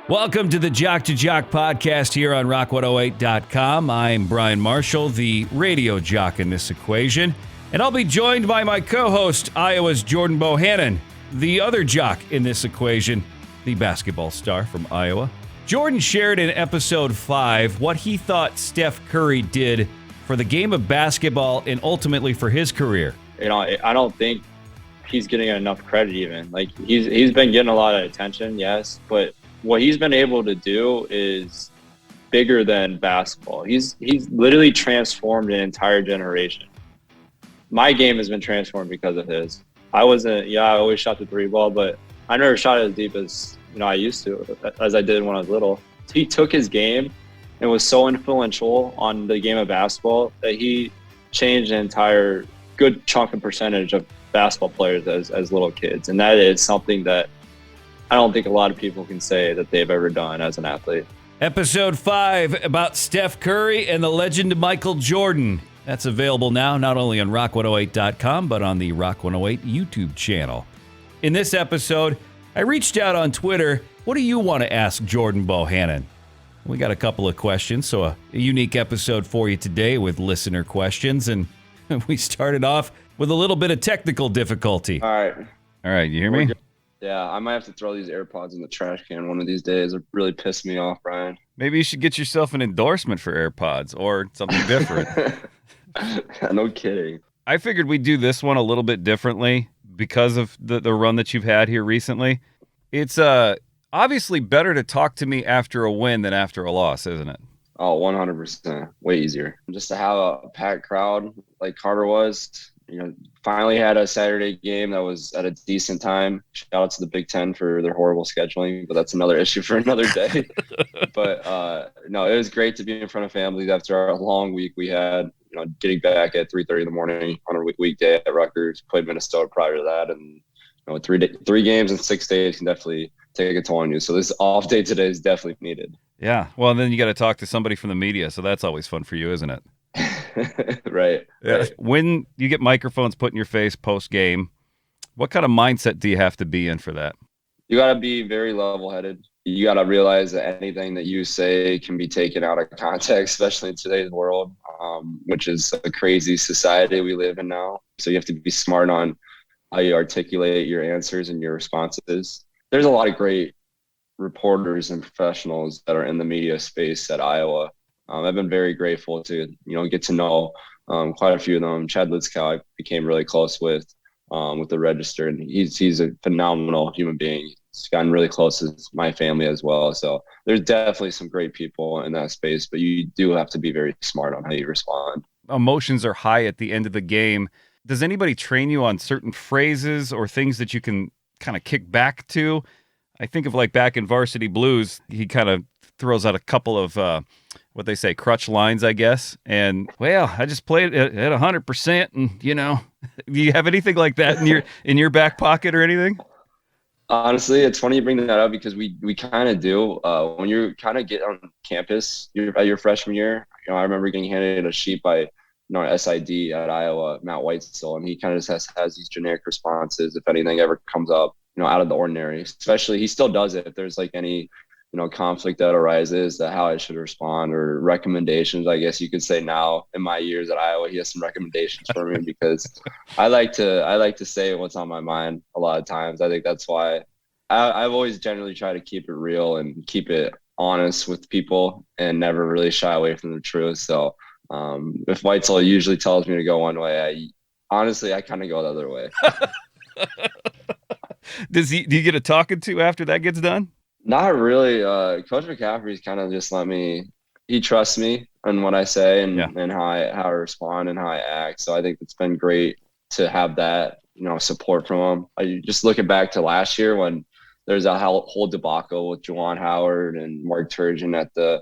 Welcome to the Jock to Jock podcast here on rock108.com. I'm Brian Marshall, the radio jock in this equation, and I'll be joined by my co-host, Iowa's Jordan Bohannon, the other jock in this equation, the basketball star from Iowa. Jordan shared in episode 5 what he thought Steph Curry did for the game of basketball and ultimately for his career. You know, I don't think he's getting enough credit even. Like, he's been getting a lot of attention, yes, but what he's been able to do is bigger than basketball. He's literally transformed an entire generation. My game has been transformed because of his. I always shot the three ball, but I never shot it as deep as I used to, as I did when I was little. He took his game and was so influential on the game of basketball that he changed an entire good chunk and percentage of basketball players as little kids. And that is something that I don't think a lot of people can say that they've ever done as an athlete. Episode 5 about Steph Curry and the legend Michael Jordan. That's available now, not only on rock108.com, but on the Rock 108 YouTube channel. In this episode, I reached out on Twitter. What do you want to ask Jordan Bohannon? We got a couple of questions, so a unique episode for you today with listener questions. And we started off with a little bit of technical difficulty. All right, you hear me? Yeah, I might have to throw these AirPods in the trash can one of these days. It really pissed me off, Brian. Maybe you should get yourself an endorsement for AirPods or something different. No kidding. I figured we'd do this one a little bit differently because of the run that you've had here recently. It's obviously better to talk to me after a win than after a loss, isn't it? Oh, 100%. Way easier. Just to have a packed crowd like Carter was. Finally had a Saturday game that was at a decent time. Shout out to the Big Ten for their horrible scheduling, but that's another issue for another day. But no, it was great to be in front of families after our long week we had. Getting back at 3:30 in the morning on a weekday at Rutgers, played Minnesota prior to that, and 3 games in 6 days can definitely take a toll on you. So this off day today is definitely needed. Yeah, well, then you got to talk to somebody from the media, so that's always fun for you, isn't it? Right. When you get microphones put in your face post-game, what kind of mindset do you have to be in for that? You got to be very level-headed. You got to realize that anything that you say can be taken out of context, especially in today's world, which is a crazy society we live in now. So you have to be smart on how you articulate your answers and your responses. There's a lot of great reporters and professionals that are in the media space at Iowa. I've been very grateful to, get to know quite a few of them. Chad Litzkow I became really close with the Register, and he's a phenomenal human being. He's gotten really close with my family as well. So there's definitely some great people in that space, but you do have to be very smart on how you respond. Emotions are high at the end of the game. Does anybody train you on certain phrases or things that you can kind of kick back to? I think of like back in Varsity Blues, he kind of throws out a couple of what they say, crutch lines, I guess. And, well, I just played at 100% and, do you have anything like that in your back pocket or anything? Honestly, it's funny you bring that up because we kind of do. When you kind of get on campus your freshman year, I remember getting handed a sheet by SID at Iowa, Matt Whitesell, and he kind of just has these generic responses if anything ever comes up, out of the ordinary. Especially, he still does it if there's like any conflict that arises, that how I should respond, or recommendations, I guess you could say. Now in my years at Iowa, he has some recommendations for me because I like to say what's on my mind a lot of times. I think that's why I've always generally tried to keep it real and keep it honest with people and never really shy away from the truth. So if Whitesell usually tells me to go one way, I kind of go the other way. Do you get a talking to after that gets done? Not really. Coach McCaffery's kind of just he trusts me in what I say and how I respond and how I act. So I think it's been great to have that, support from him. I just looking back to last year when there's a whole debacle with Juwan Howard and Mark Turgeon at the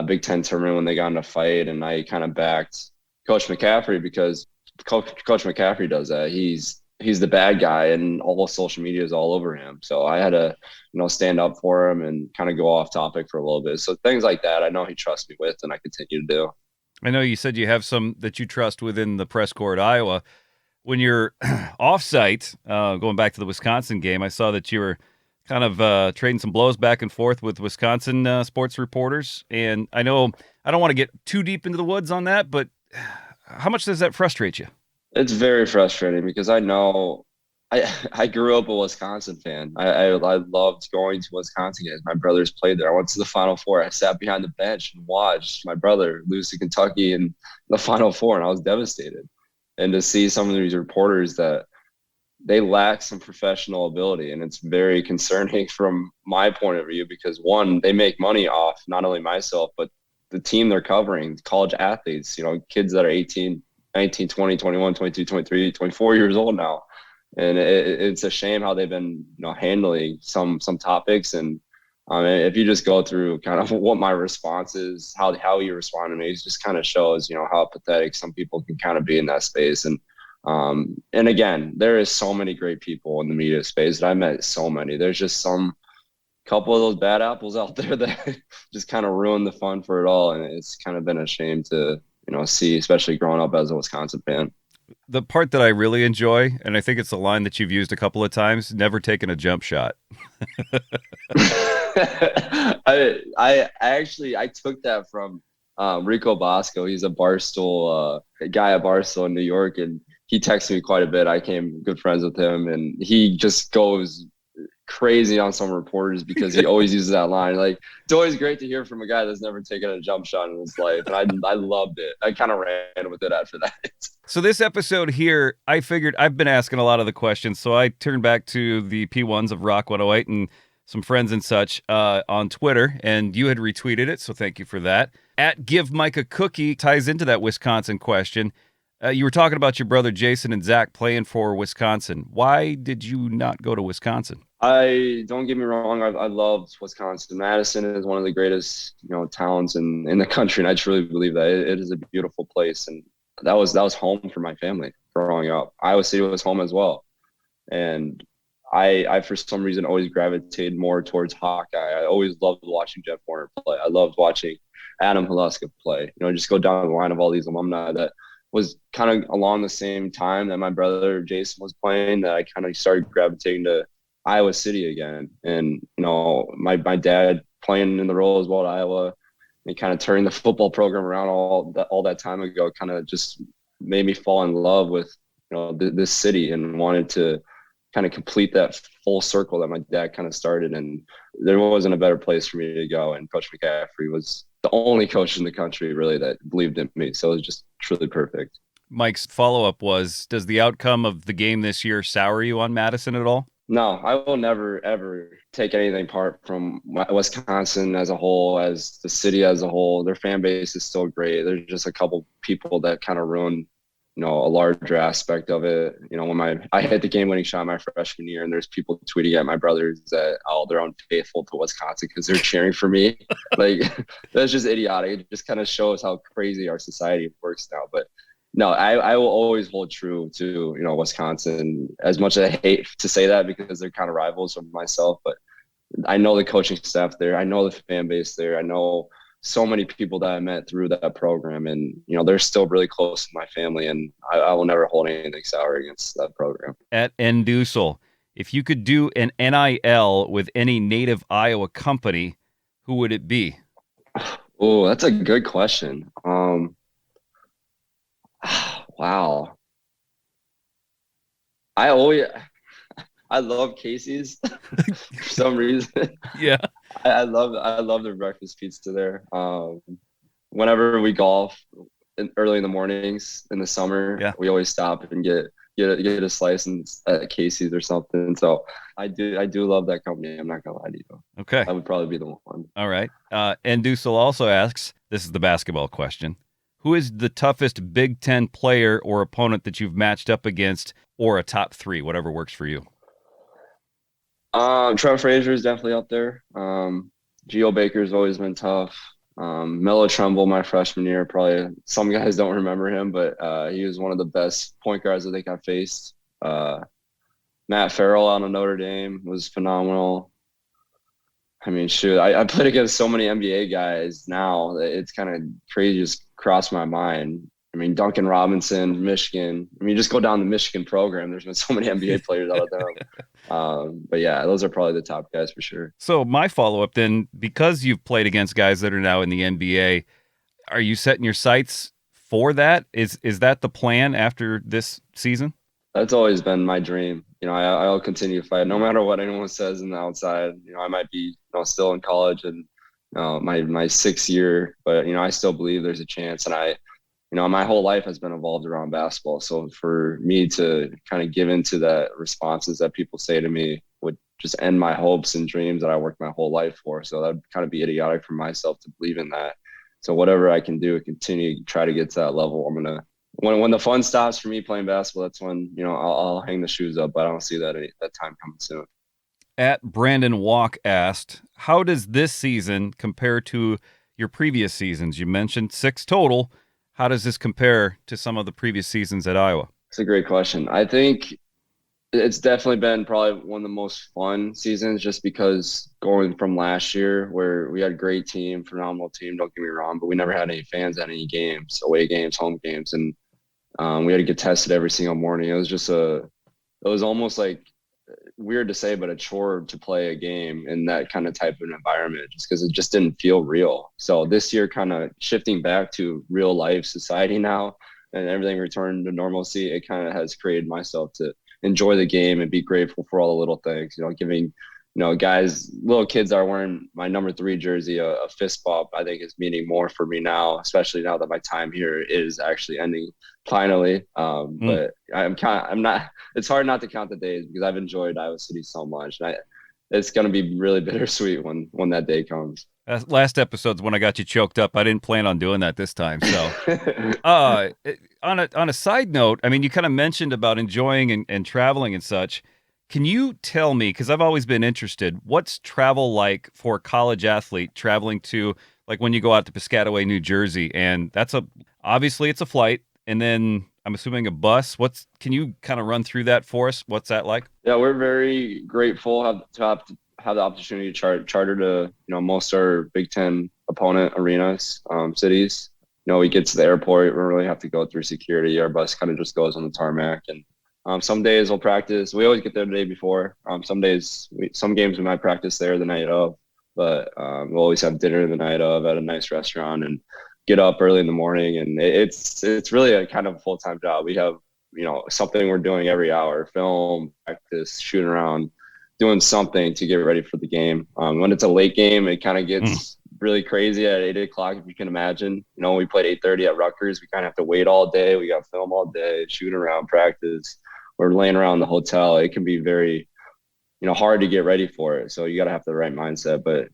Big Ten tournament when they got in a fight, and I kind of backed Coach McCaffery because Coach McCaffery does that. He's the bad guy, and all the social media is all over him. So I had to, stand up for him and kind of go off topic for a little bit. So things like that, I know he trusts me with, and I continue to do. I know you said you have some that you trust within the press corps at Iowa. When you're off-site, going back to the Wisconsin game, I saw that you were kind of trading some blows back and forth with Wisconsin sports reporters. And I know I don't want to get too deep into the woods on that, but how much does that frustrate you? It's very frustrating because I know I grew up a Wisconsin fan. I loved going to Wisconsin games. My brothers played there. I went to the Final Four. I sat behind the bench and watched my brother lose to Kentucky in the Final Four, and I was devastated. And to see some of these reporters that they lack some professional ability, and it's very concerning from my point of view because one, they make money off not only myself but the team they're covering, college athletes, kids that are 18, 19, 20, 21, 22, 23, 24 years old now. And it's a shame how they've been, handling some topics. And if you just go through kind of what my response is, how you respond to me, it just kind of shows, how pathetic some people can kind of be in that space. And again, there is so many great people in the media space that I met so many. There's just some couple of those bad apples out there that just kind of ruin the fun for it all. And it's kind of been a shame to, see, especially growing up as a Wisconsin fan. The part that I really enjoy, and I think it's a line that you've used a couple of times, never taken a jump shot. I took that from Rico Bosco. He's a Barstool guy at Barstool in New York, and he texted me quite a bit. I became good friends with him, and he just goes crazy on some reporters because he always uses that line. Like, it's always great to hear from a guy that's never taken a jump shot in his life, and I loved it. I kind of ran with it after that. So this episode here, I figured I've been asking a lot of the questions, so I turned back to the P1s of Rock 108 and some friends and such on Twitter, and you had retweeted it, so thank you for that. At Give Mike a Cookie ties into that Wisconsin question. You were talking about your brother Jason and Zach playing for Wisconsin. Why did you not go to Wisconsin? Don't get me wrong. I loved Wisconsin. Madison is one of the greatest, towns in the country, and I truly believe that it is a beautiful place. And that was home for my family growing up. Iowa City was home as well, and I for some reason always gravitated more towards Hawkeye. I always loved watching Jeff Warner play. I loved watching Adam Haluska play. Just go down the line of all these alumni that was kind of along the same time that my brother Jason was playing, that I kind of started gravitating to Iowa City again. And, my dad playing in the role as well at Iowa and kind of turning the football program around all that time ago kind of just made me fall in love with, this city and wanted to kind of complete that full circle that my dad kind of started. And there wasn't a better place for me to go. And Coach McCaffery was the only coach in the country really that believed in me. So it was just truly perfect. Mike's follow-up was, does the outcome of the game this year sour you on Madison at all? No, I will never, ever take anything apart from Wisconsin as a whole, as the city as a whole. Their fan base is still great. There's just a couple people that kind of ruin, a larger aspect of it. When I hit the game-winning shot my freshman year, and there's people tweeting at my brothers that, they're unfaithful to Wisconsin because they're cheering for me. Like, that's just idiotic. It just kind of shows how crazy our society works now. But no, I will always hold true to, Wisconsin, as much as I hate to say that because they're kind of rivals of myself. But I know the coaching staff there. I know the fan base there. I know so many people that I met through that program, and, they're still really close to my family, and I will never hold anything sour against that program. At Ndusel, if you could do an NIL with any native Iowa company, who would it be? Oh, that's a good question. Wow. I love Casey's for some reason. Yeah. I love their breakfast pizza there. Whenever we golf early in the mornings in the summer, yeah, we always stop and get a slice at Casey's or something. So I do love that company. I'm not gonna lie to you. Okay. That would probably be the one. All right. And Dusel also asks, this is the basketball question, who is the toughest Big Ten player or opponent that you've matched up against, or a top three, whatever works for you? Trevor Frazier is definitely up there. Geo Baker's always been tough. Melo Trumbull, my freshman year, probably some guys don't remember him, but he was one of the best point guards I think I faced. Matt Farrell out of Notre Dame was phenomenal. I mean, shoot, I played against so many NBA guys now that it's kind of crazy, just crossed my mind. I mean, Duncan Robinson, Michigan. I mean, just go down the Michigan program. There's been so many NBA players out of them. But yeah, those are probably the top guys for sure. So my follow-up then, because you've played against guys that are now in the NBA, are you setting your sights for that? Is that the plan after this season? That's always been my dream. I'll continue to fight no matter what anyone says in the outside. I might be, still in college and my sixth year, but I still believe there's a chance. And my whole life has been evolved around basketball. So for me to kind of give into that responses that people say to me would just end my hopes and dreams that I worked my whole life for. So that'd kind of be idiotic for myself to believe in that. So whatever I can do to continue to try to get to that level, I'm gonna. When the fun stops for me playing basketball, that's when I'll hang the shoes up. But I don't see that time coming soon. At Brandon Walk asked, how does this season compare to your previous seasons? You mentioned 6 total. How does this compare to some of the previous seasons at Iowa? It's a great question. I think it's definitely been probably one of the most fun seasons just because going from last year where we had a great team, phenomenal team, don't get me wrong, but we never had any fans at any games, away games, home games. And we had to get tested every single morning. It was almost like weird to say, but a chore to play a game in that kind of type of environment just because it just didn't feel real. So this year kind of shifting back to real life society now and everything returned to normalcy, it kind of has created myself to enjoy the game and be grateful for all the little things, giving, guys, little kids are wearing my number 3 jersey, a fist bump, I think is meaning more for me now, especially now that my time here is actually ending finally. But it's hard not to count the days because I've enjoyed Iowa City so much. And it's going to be really bittersweet when that day comes. Last episode's when I got you choked up. I didn't plan on doing that this time. So, on a side note, I mean, you kind of mentioned about enjoying and traveling and such. Can you tell me, because I've always been interested, what's travel like for a college athlete traveling to, like when you go out to Piscataway, New Jersey, and obviously it's a flight, and then I'm assuming a bus. Can you kind of run through that for us? What's that like? Yeah, we're very grateful to have the opportunity to charter to most of our Big Ten opponent arenas, cities. We get to the airport, we don't really have to go through security. Our bus kind of just goes on the tarmac, and some days we'll practice. We always get there the day before. Some games we might practice there the night of, but we'll always have dinner the night of at a nice restaurant and get up early in the morning. And it's really a kind of a full-time job. We have something we're doing every hour: film, practice, shooting around, doing something to get ready for the game. When it's a late game, it kind of gets really crazy at 8 o'clock, if you can imagine. We played 8:30 at Rutgers. We kind of have to wait all day. We got film all day, shooting around, practice. We're laying around the hotel. It can be very, hard to get ready for it. So you got to have the right mindset. But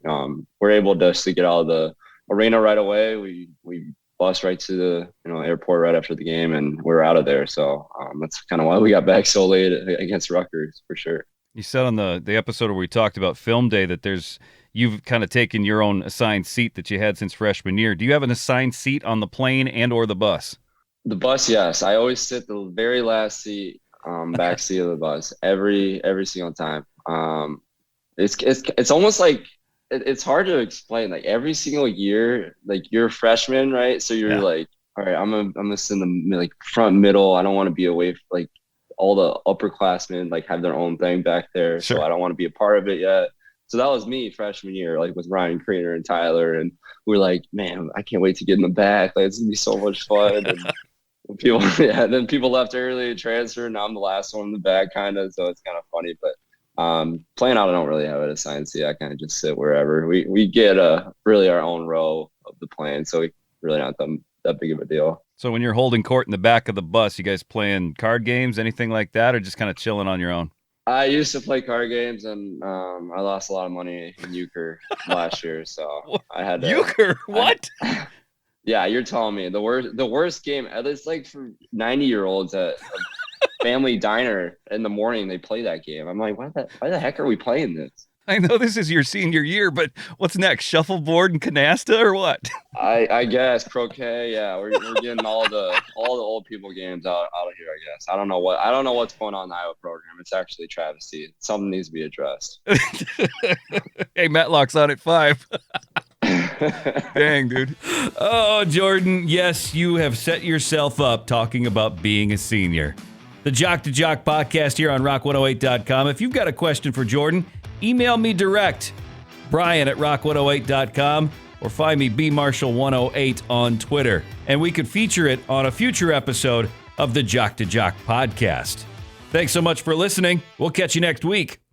we're able to get out of the arena right away. We bus right to the airport right after the game, and we're out of there. So that's kind of why we got back so late against Rutgers, for sure. You said on the episode where we talked about film day that you've kind of taken your own assigned seat that you had since freshman year. Do you have an assigned seat on the plane and or the bus? The bus, yes. I always sit the very last seat, back seat of the bus every single time. It's almost like it's hard to explain. Like every single year, like you're a freshman, right? So you're like, all right, I'm gonna sit in the front middle. I don't want to be away from, like, all the upperclassmen like have their own thing back there. Sure. So I don't want to be a part of it yet. So that was me freshman year, like with Ryan Creener and Tyler, and we were like, man, I can't wait to get in the back. Like it's gonna be so much fun. And then people left early, transferred. Now I'm the last one in the back, kind of. So it's kind of funny, but playing out, I don't really have it assigned seat. I kind of just sit wherever. We get really our own row of the plane, so we really not that big of a deal. So when you're holding court in the back of the bus, you guys playing card games, anything like that, or just kind of chilling on your own? I used to play card games, and I lost a lot of money in euchre last year, so I had to. Euchre? What? Yeah, you're telling me the worst game. It's like for 90-year-olds at a family diner in the morning. They play that game. I'm like, why the heck are we playing this? I know this is your senior year, but what's next? Shuffleboard and canasta or what? I guess croquet. Yeah, we're getting all the old people games out of here. I guess I don't know what's going on in the Iowa program. It's actually travesty. Something needs to be addressed. Hey, Matlock's on at 5. Dang, dude. Oh, Jordan, yes, you have set yourself up talking about being a senior. The Jock to Jock podcast here on rock108.com. If you've got a question for Jordan, email me direct, Brian at rock108.com, or find me bmarshall108 on Twitter. And we could feature it on a future episode of the Jock to Jock podcast. Thanks so much for listening. We'll catch you next week.